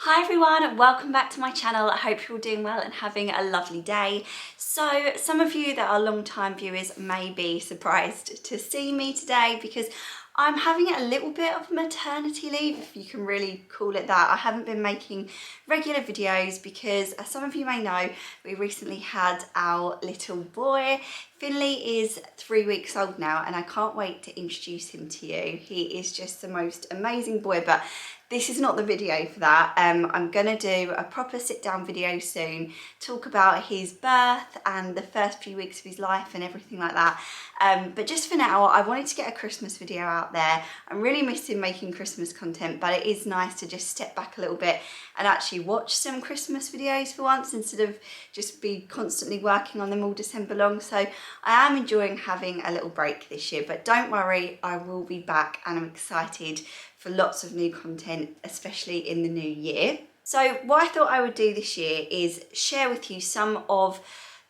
Hi everyone, welcome back to my channel. I hope you're all doing well and having a lovely day. So some of you that are long-time viewers may be surprised to see me today because I'm having a little bit of maternity leave, if you can really call it that. I haven't been making regular videos because, as some of you may know, we recently had our little boy. Finley is 3 weeks old now and I can't wait to introduce him to you. He is just the most amazing boy, but this is not the video for that. I'm gonna do a proper sit down video soon, talk about his birth and the first few weeks of his life and everything like that. But just for now, I wanted to get a Christmas video out there. I'm really missing making Christmas content, but it is nice to just step back a little bit and actually watch some Christmas videos for once instead of just be constantly working on them all December long. So I am enjoying having a little break this year, but don't worry, I will be back and I'm excited for lots of new content, especially in the new year. So what I thought I would do this year is share with you some of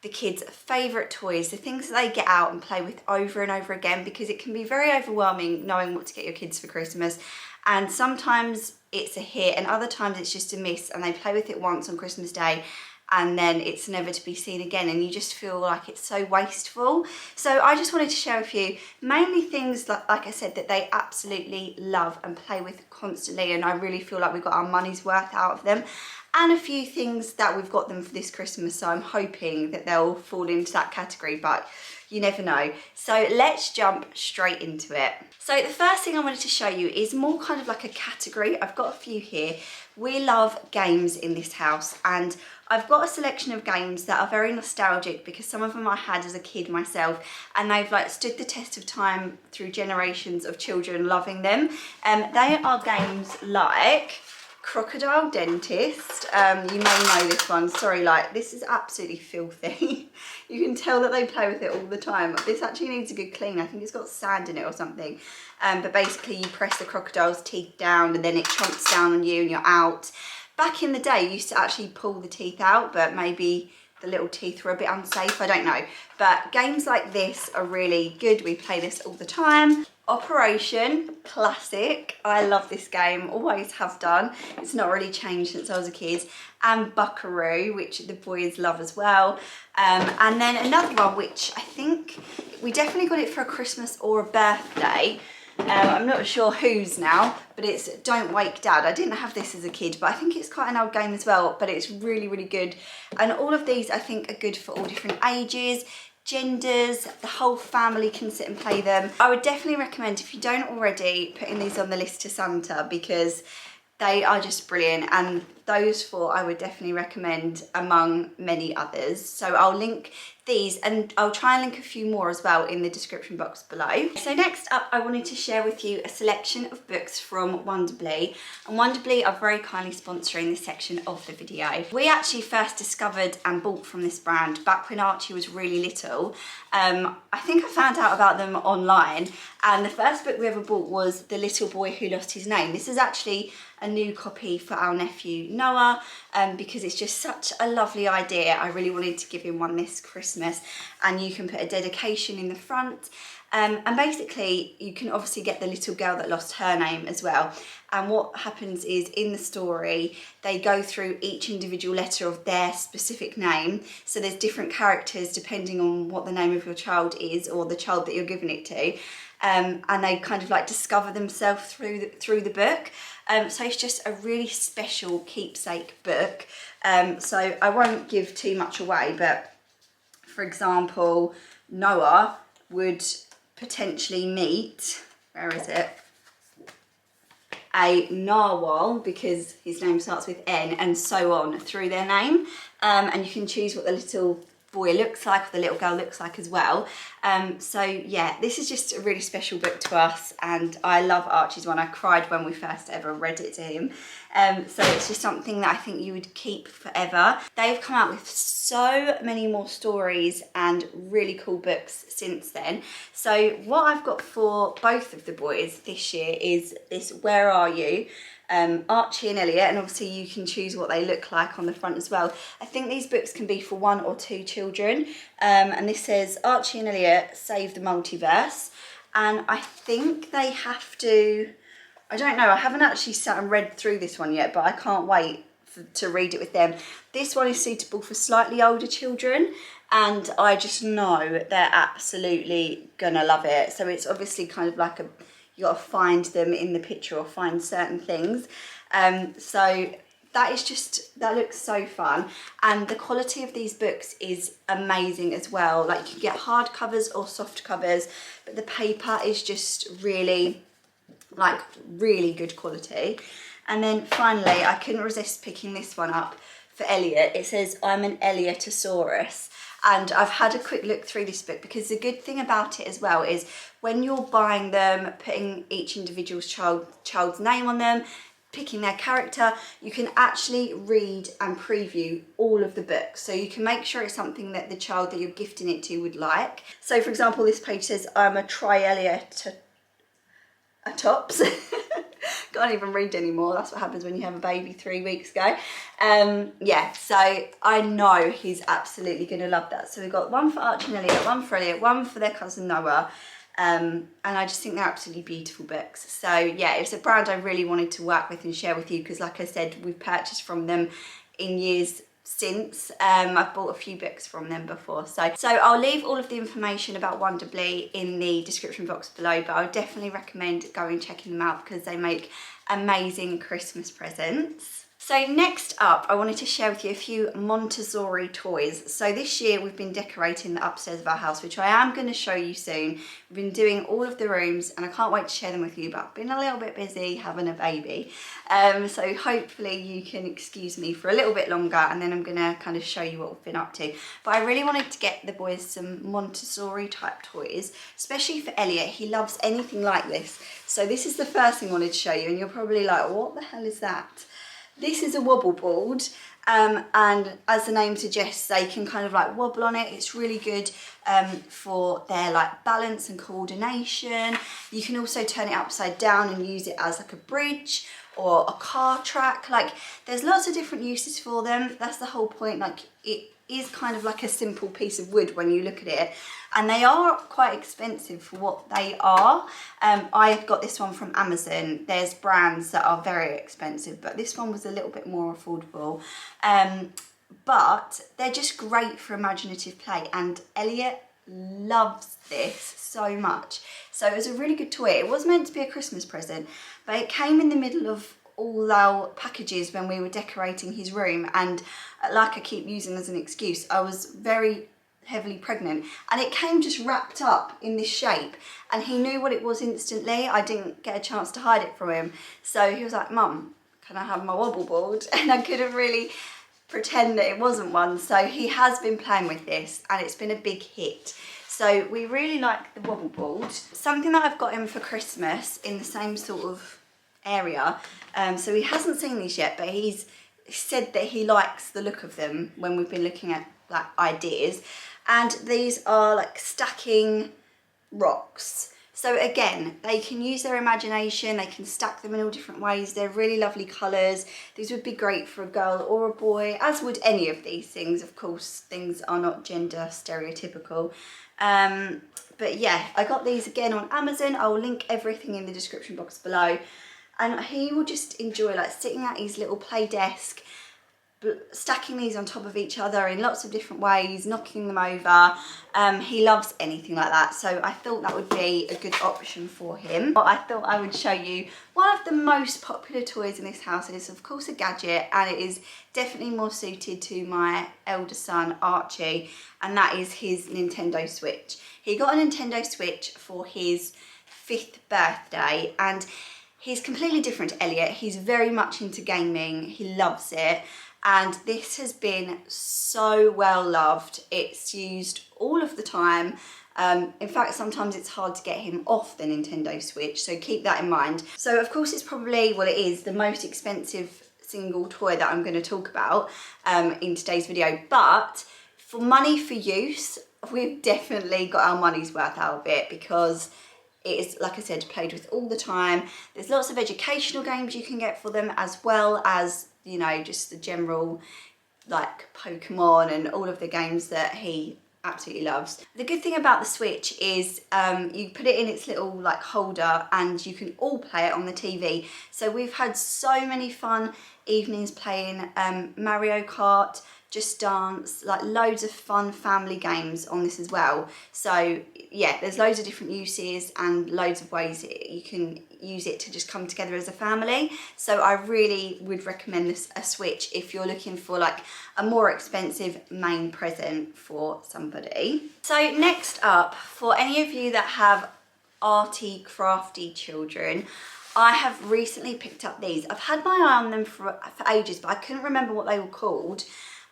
the kids' favourite toys, the things that they get out and play with over and over again, because it can be very overwhelming knowing what to get your kids for Christmas. And sometimes it's a hit and other times it's just a miss and they play with it once on Christmas Day and then it's never to be seen again and you just feel like it's so wasteful. So I just wanted to share with you mainly things like I said that they absolutely love and play with constantly, and I really feel like we got our money's worth out of them, and a few things that we've got them for this Christmas, so I'm hoping that they'll fall into that category, but you never know. So let's jump straight into it. So the first thing I wanted to show you is more kind of like a category. I've got a few here. We love games in this house, and I've got a selection of games that are very nostalgic because some of them I had as a kid myself and they've like stood the test of time through generations of children loving them. They are games like Crocodile Dentist. You may know this one. Sorry, like this is absolutely filthy. You can tell that they play with it all the time. This actually needs a good clean. I think it's got sand in it or something. But basically you press the crocodile's teeth down and then it chomps down on you and you're out. Back in the day, you used to actually pull the teeth out, but maybe the little teeth were a bit unsafe, I don't know. But games like this are really good. We play this all the time. Operation, classic. I love this game, always have done. It's not really changed since I was a kid. And Buckaroo, which the boys love as well. And then another one, which I think we definitely got it for a Christmas or a birthday. I'm not sure whose now, but it's Don't Wake Dad. I didn't have this as a kid, but I think it's quite an old game as well, but it's really, really good. And all of these I think are good for all different ages, genders, the whole family can sit and play them. I would definitely recommend, if you don't already, putting these on the list to Santa because they are just brilliant, and those four I would definitely recommend among many others. So I'll link these and I'll try and link a few more as well in the description box below. So next up I wanted to share with you a selection of books from Wonderbly, and Wonderbly are very kindly sponsoring this section of the video. We actually first discovered and bought from this brand back when Archie was really little. I think I found out about them online, and the first book we ever bought was The Little Boy Who Lost His Name. This is actually a new copy for our nephew Noah because it's just such a lovely idea. I really wanted to give him one this Christmas, and you can put a dedication in the front, and basically you can obviously get the little girl that lost her name as well. And what happens is in the story they go through each individual letter of their specific name, so there's different characters depending on what the name of your child is or the child that you're giving it to. And they kind of like discover themselves through the book. So it's just a really special keepsake book. So I won't give too much away, but for example, Noah would potentially meet, where is it? A narwhal because his name starts with N, and so on through their name. And you can choose what the little boy looks like, or the little girl looks like as well. So yeah, this is just a really special book to us, and I love Archie's one. I cried when we first ever read it to him. So it's just something that I think you would keep forever. They've come out with so many more stories and really cool books since then. So what I've got for both of the boys this year is this Where Are You? Archie and Elia, and obviously you can choose what they look like on the front as well. I think these books can be for 1 or 2 children, and this says Archie and Elia Save the Multiverse, and I think they have to I don't know, I haven't actually sat and read through this one yet, but I can't wait to read it with them. This one is suitable for slightly older children, and I just know they're absolutely gonna love it. So it's obviously kind of like you gotta find them in the picture or find certain things. So that looks so fun, and the quality of these books is amazing as well. Like, you can get hard covers or soft covers, but the paper is just really good quality. And then finally, I couldn't resist picking this one up for Elia. It says, I'm an Eliatosaurus. And I've had a quick look through this book, because the good thing about it as well is when you're buying them, putting each individual's child's name on them, picking their character, you can actually read and preview all of the books. So you can make sure it's something that the child that you're gifting it to would like. So for example, this page says, I'm a Trieliatops. Can't even read anymore. That's what happens when you have a baby 3 weeks ago. Yeah, so I know he's absolutely going to love that. So we've got one for Archie and Elliot, one for Elliot, one for their cousin Noah. And I just think they're absolutely beautiful books. So yeah, it's a brand I really wanted to work with and share with you, because like I said, we've purchased from them in years since. I've bought a few books from them before. So I'll leave all of the information about Wonderbly in the description box below, but I would definitely recommend going and checking them out, because they make amazing Christmas presents. So next up, I wanted to share with you a few Montessori toys. So this year we've been decorating the upstairs of our house, which I am going to show you soon. We've been doing all of the rooms, and I can't wait to share them with you, but I've been a little bit busy having a baby. So hopefully you can excuse me for a little bit longer, and then I'm going to kind of show you what we've been up to. But I really wanted to get the boys some Montessori type toys, especially for Elliot. He loves anything like this. So this is the first thing I wanted to show you, and you're probably like, what the hell is that? This is a wobble board, and as the name suggests, they can kind of like wobble on it. It's really good for their like balance and coordination. You can also turn it upside down and use it as like a bridge or a car track. Like, there's lots of different uses for them. That's the whole point. Like, it is kind of like a simple piece of wood when you look at it, and they are quite expensive for what they are. I've got this one from Amazon. There's brands that are very expensive, but this one was a little bit more affordable. But they're just great for imaginative play, and Elliot loves this so much. So it was a really good toy. It was meant to be a Christmas present, but it came in the middle of all our packages when we were decorating his room, and like I keep using as an excuse, I was very heavily pregnant, and it came just wrapped up in this shape, and he knew what it was instantly. I didn't get a chance to hide it from him, so he was like, Mum, can I have my wobble board? And I couldn't really pretend that it wasn't one. So he has been playing with this, and it's been a big hit. So we really like the wobble board. Something that I've got him for Christmas in the same sort of area, so he hasn't seen these yet, but he's said that he likes the look of them when we've been looking at like ideas. And these are like stacking rocks. So again, they can use their imagination, they can stack them in all different ways. They're really lovely colours. These would be great for a girl or a boy, as would any of these things. Of course, things are not gender stereotypical. But yeah, I got these again on Amazon. I will link everything in the description box below. And he will just enjoy like sitting at his little play desk, stacking these on top of each other in lots of different ways, knocking them over. He loves anything like that, so I thought that would be a good option for him. I thought I would show you one of the most popular toys in this house. It is of course a gadget, and it is definitely more suited to my elder son Archie, and that is his Nintendo Switch. He got a Nintendo Switch for his 5th birthday, and he's completely different to Elliot. He's very much into gaming, he loves it. And this has been so well loved. It's used all of the time. In fact, sometimes it's hard to get him off the Nintendo Switch, so keep that in mind. So of course it's probably, well, it is the most expensive single toy that I'm going to talk about in today's video. But for money for use, we've definitely got our money's worth out of it, because it is, like I said, played with all the time. There's lots of educational games you can get for them, as well as, you know, just the general like Pokemon and all of the games that he absolutely loves. The good thing about the Switch is you put it in its little like holder and you can all play it on the TV. So we've had so many fun evenings playing Mario Kart, Just Dance, like loads of fun family games on this as well. So yeah, there's loads of different uses and loads of ways you can use it to just come together as a family. So I really would recommend this a Switch if you're looking for like a more expensive main present for somebody. So next up, for any of you that have arty, crafty children, I have recently picked up these. I've had my eye on them for ages, but I couldn't remember what they were called.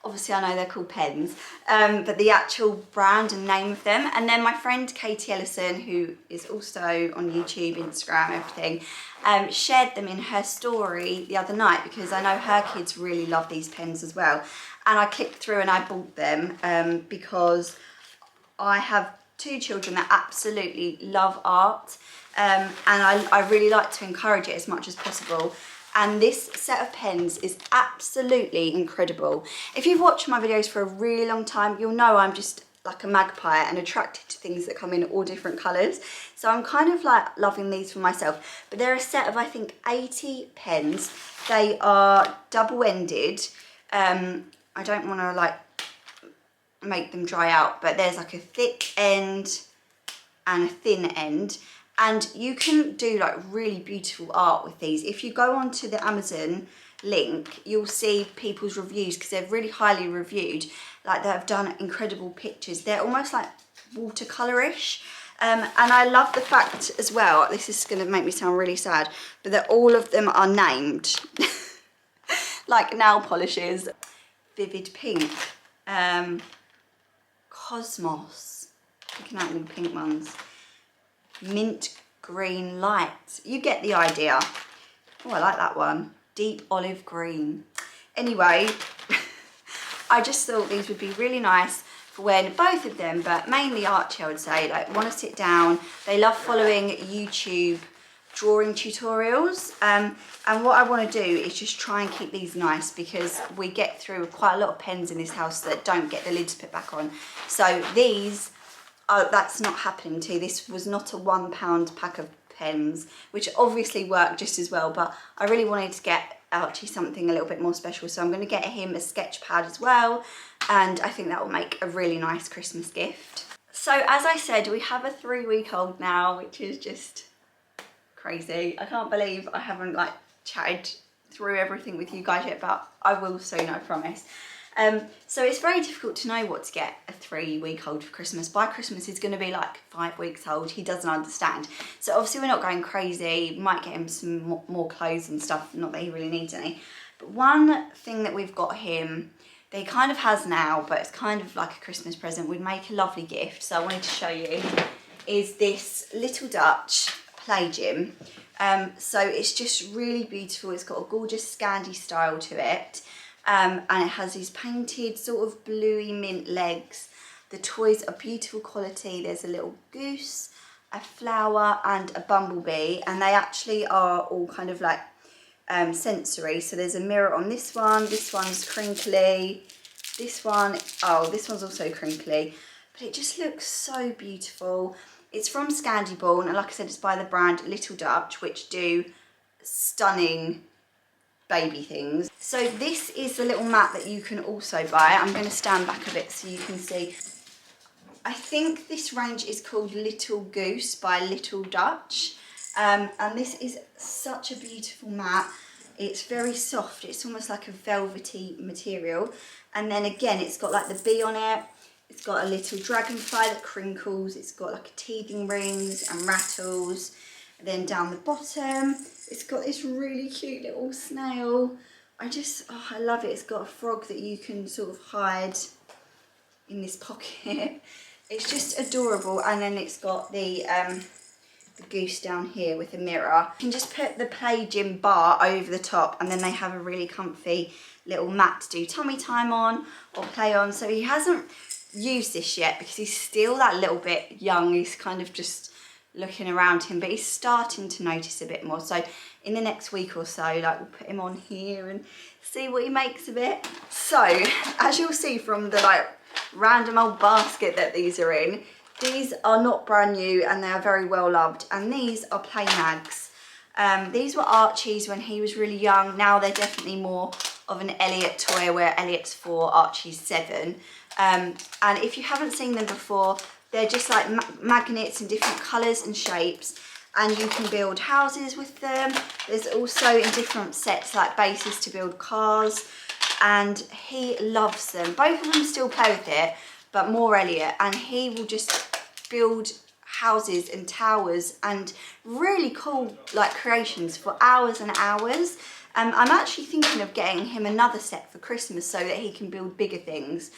Obviously I know they're called pens, but the actual brand and name of them. And then my friend Katie Ellison, who is also on YouTube, Instagram, everything, shared them in her story the other night because I know her kids really love these pens as well. And I clicked through and I bought them because I have 2 children that absolutely love art, and I really like to encourage it as much as possible. And this set of pens is absolutely incredible. If you've watched my videos for a really long time, you'll know I'm just like a magpie and attracted to things that come in all different colours. So I'm kind of like loving these for myself. But they're a set of, I think, 80 pens. They are double-ended. I don't want to like make them dry out, but there's like a thick end and a thin end. And you can do like really beautiful art with these. If you go onto the Amazon link, you'll see people's reviews because they're really highly reviewed. Like they've done incredible pictures. They're almost like watercolourish. And I love the fact as well, this is going to make me sound really sad, but that all of them are named. Like nail polishes, Vivid Pink, Cosmos, picking out all the pink ones. Mint Green Light. You get the idea. Oh, I like that one. Deep Olive Green. Anyway, I just thought these would be really nice for when both of them, but mainly Archie, I would say, like want to sit down. They love following YouTube drawing tutorials. And what I want to do is just try and keep these nice because we get through quite a lot of pens in this house that don't get the lids put back on. So these, that's not happening too. This was not a £1 pack of pens, which obviously worked just as well, but I really wanted to get Archie something a little bit more special, so I'm going to get him a sketch pad as well, and I think that will make a really nice Christmas gift. So as I said, we have a 3-week-old now, which is just crazy. I can't believe I haven't like chatted through everything with you guys yet, but I will soon, I promise. So it's very difficult to know what to get a 3-week-old for Christmas. By Christmas he's going to be like 5 weeks old. He doesn't understand. So obviously we're not going crazy. Might get him some more clothes and stuff, not that he really needs any. But one thing that we've got him that he kind of has now, but it's kind of like a Christmas present, would make a lovely gift, so I wanted to show you, is this Little Dutch play gym. So it's just really beautiful. It's got a gorgeous Scandi style to it. And it has these painted sort of bluey mint legs. The toys are beautiful quality. There's a little goose, a flower and a bumblebee, and they actually are all kind of like sensory. So there's a mirror on this one's crinkly, this one's also crinkly, but it just looks so beautiful. It's from Scandi Born, and like I said, it's by the brand Little Dutch, which do stunning baby things. So this is the little mat that you can also buy. I'm going to stand back a bit so you can see. I think this range is called Little Goose by Little Dutch, and this is such a beautiful mat. It's very soft. It's almost like a velvety material, and then again it's got like the bee on it. It's got a little dragonfly that crinkles. It's got like teething rings and rattles. And then down the bottom, it's got this really cute little snail. I love it. It's got a frog that you can sort of hide in this pocket. It's just adorable. And then it's got the goose down here with a mirror. You can just put the play gym bar over the top, and then they have a really comfy little mat to do tummy time on or play on. So he hasn't used this yet because he's still that little bit young. He's kind of just looking around him, but he's starting to notice a bit more. So in the next week or so, like we'll put him on here and see what he makes of it. So as you'll see from the like random old basket that these are in, these are not brand new and they are very well loved, and these are play mags. These were Archie's when he was really young. Now they're definitely more of an Elliot toy, where Elliot's 4, Archie's 7. And if you haven't seen them before, they're just like magnets in different colours and shapes, and you can build houses with them. There's also in different sets like bases to build cars, and he loves them. Both of them still play with it, but more Elliot, and he will just build houses and towers and really cool like creations for hours and hours. I'm actually thinking of getting him another set for Christmas so that he can build bigger things.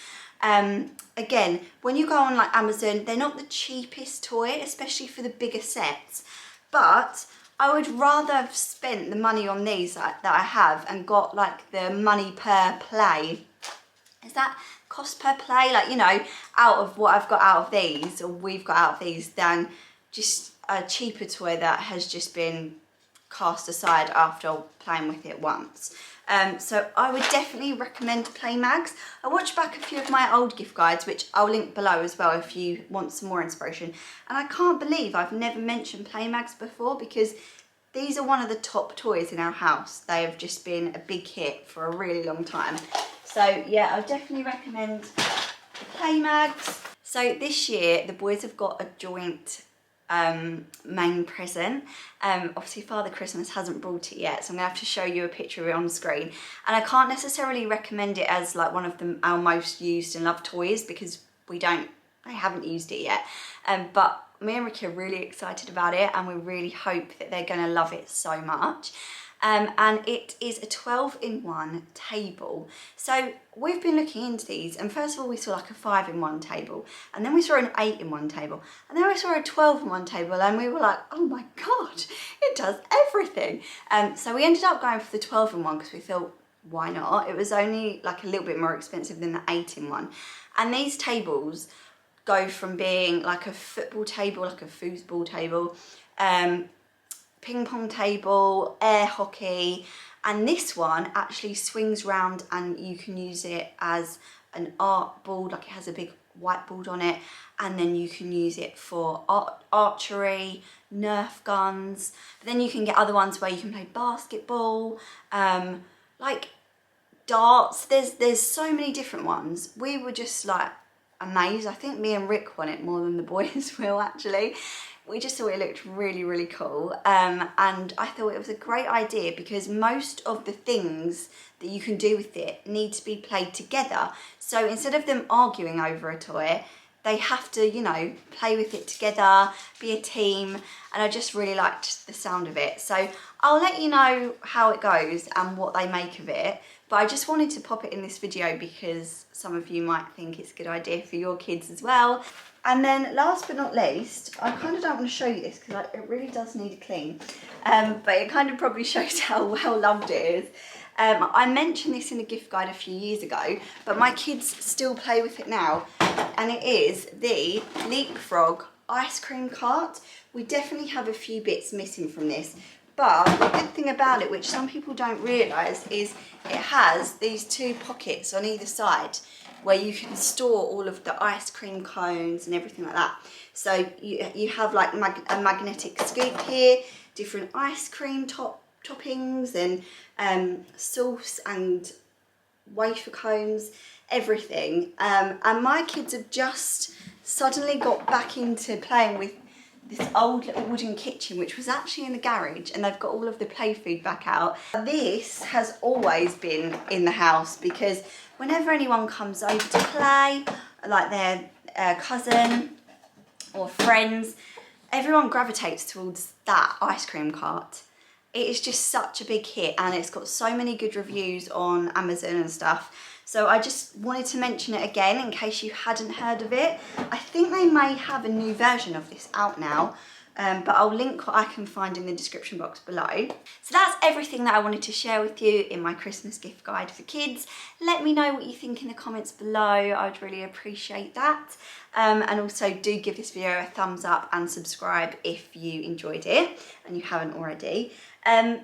Again, when you go on like Amazon, they're not the cheapest toy, especially for the bigger sets, but I would rather have spent the money on these that I have and got like the money per play. Is that cost per play? Like, you know, out of what I've got out of these, or we've got out of these, than just a cheaper toy that has just been cast aside after playing with it once. So I would definitely recommend play mags. I watched back a few of my old gift guides, which I'll link below as well if you want some more inspiration. And I can't believe I've never mentioned play mags before, because these are one of the top toys in our house. They have just been a big hit for a really long time. So yeah, I definitely recommend the play mags. So this year the boys have got a joint main present. Obviously Father Christmas hasn't brought it yet, so I'm gonna have to show you a picture of it on screen, and I can't necessarily recommend it as like one of our most used and loved toys, because I haven't used it yet, but me and Ricky are really excited about it, and we really hope that they're gonna love it so much. And it is a 12-in-1 table. So we've been looking into these, and first of all we saw like a 5-in-1 table, and then we saw an 8-in-1 table, and then we saw a 12-in-1 table, and we were like, oh my god, it does everything. So we ended up going for the 12-in-1 because we thought, why not? It was only like a little bit more expensive than the 8-in-1. And these tables go from being like a football table, like a foosball table, ping pong table, air hockey, and this one actually swings round and you can use it as an art board, like it has a big whiteboard on it, and then you can use it for archery, Nerf guns, but then you can get other ones where you can play basketball, like darts. There's so many different ones. We were just like amazed. I think me and Rick want it more than the boys will actually. We just thought it looked really, really cool, and I thought it was a great idea because most of the things that you can do with it need to be played together. So instead of them arguing over a toy, they have to, you know, play with it together, be a team, and I just really liked the sound of it. So I'll let you know how it goes and what they make of it, but I just wanted to pop it in this video because some of you might think it's a good idea for your kids as well. And then last but not least, I kind of don't want to show you this because it really does need a clean, but it kind of probably shows how well loved it is. I mentioned this in a gift guide a few years ago, but my kids still play with it now, and it is the Leapfrog ice cream cart. We definitely have a few bits missing from this, but the good thing about it, which some people don't realise, is it has these 2 pockets on either side where you can store all of the ice cream cones and everything like that. So you have like a magnetic scoop here, different ice cream toppings and sauce and wafer cones, everything. And my kids have just suddenly got back into playing with this old little wooden kitchen, which was actually in the garage, and they've got all of the play food back out. This has always been in the house because whenever anyone comes over to play, like their cousin or friends, everyone gravitates towards that ice cream cart. It is just such a big hit, and it's got so many good reviews on Amazon and stuff. So I just wanted to mention it again in case you hadn't heard of it. I think they may have a new version of this out now, but I'll link what I can find in the description box below. So that's everything that I wanted to share with you in my Christmas gift guide for kids. Let me know what you think in the comments below. I'd really appreciate that. And also do give this video a thumbs up and subscribe if you enjoyed it and you haven't already.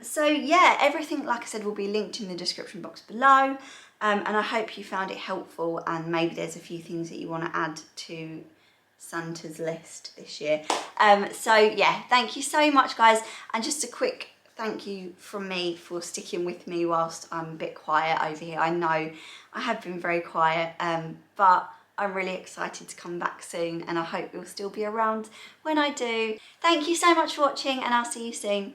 So yeah, everything, like I said, will be linked in the description box below. And I hope you found it helpful, and maybe there's a few things that you want to add to Santa's list this year. So yeah, thank you so much, guys. And just a quick thank you from me for sticking with me whilst I'm a bit quiet over here. I know I have been very quiet, but I'm really excited to come back soon, and I hope you'll still be around when I do. Thank you so much for watching, and I'll see you soon.